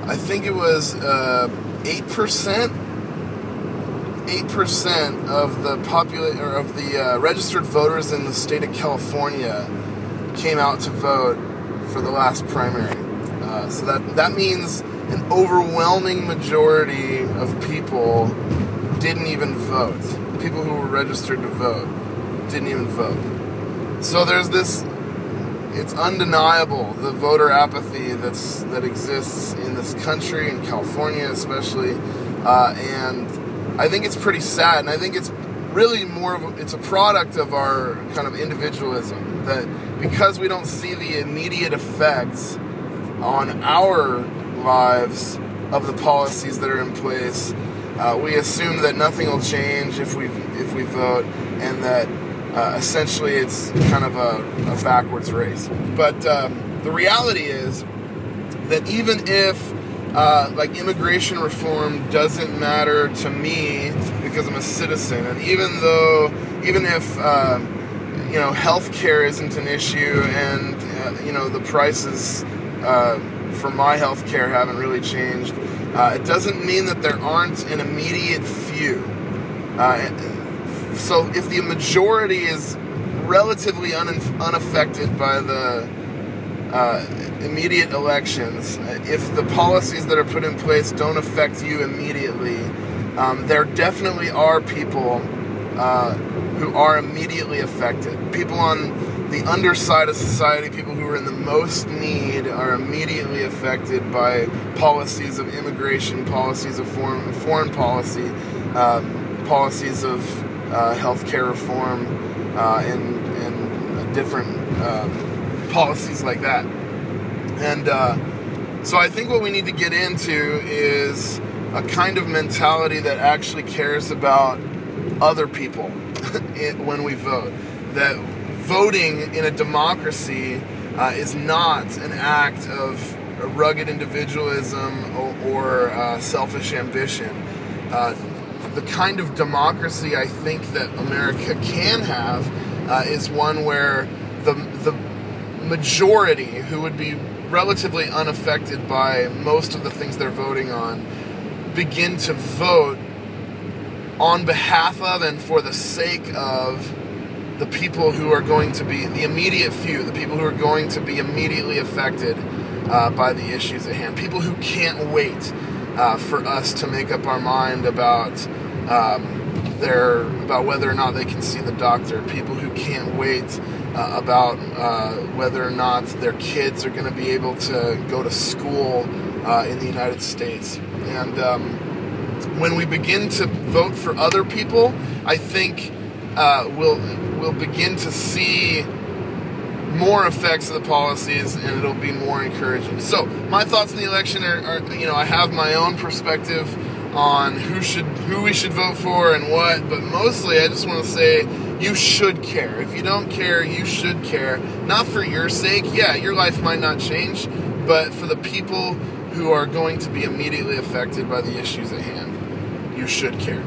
I think it was 8%. 8% of the registered voters in the state of California came out to vote for the last primary. So that means an overwhelming majority of people didn't even vote. People who were registered to vote didn't even vote. So there's this, it's undeniable, the voter apathy that exists in this country, in California especially, and I think it's pretty sad, and I think it's really it's a product of our kind of individualism, that because we don't see the immediate effects on our lives of the policies that are in place, we assume that nothing will change if we vote, and that essentially it's kind of a backwards race. But the reality is that even if immigration reform doesn't matter to me because I'm a citizen, and even if healthcare isn't an issue, and the prices for my healthcare haven't really changed, it doesn't mean that there aren't an immediate few. So if the majority is relatively unaffected by the immediate elections, if the policies that are put in place don't affect you immediately, there definitely are people who are immediately affected. People on the underside of society, people who are in the most need, are immediately affected by policies of immigration, policies of foreign policy, policies of healthcare reform, and different policies like that. And so I think what we need to get into is a kind of mentality that actually cares about other people when we vote. That voting in a democracy is not an act of rugged individualism or selfish ambition. The kind of democracy I think that America can have is one where the majority, who would be relatively unaffected by most of the things they're voting on, begin to vote on behalf of and for the sake of the people who are going to be the immediate few, the people who are going to be immediately affected by the issues at hand, people who can't wait for us to make up our mind about whether or not they can see the doctor, people who can't wait about whether or not their kids are going to be able to go to school in the United States. And when we begin to vote for other people, I think we'll begin to see more effects of the policies, and it'll be more encouraging. So my thoughts on the election are I have my own perspective on who we should vote for and what, but mostly I just want to say you should care. If you don't care, you should care. Not for your sake. Yeah, your life might not change, but for the people who are going to be immediately affected by the issues at hand, you should care.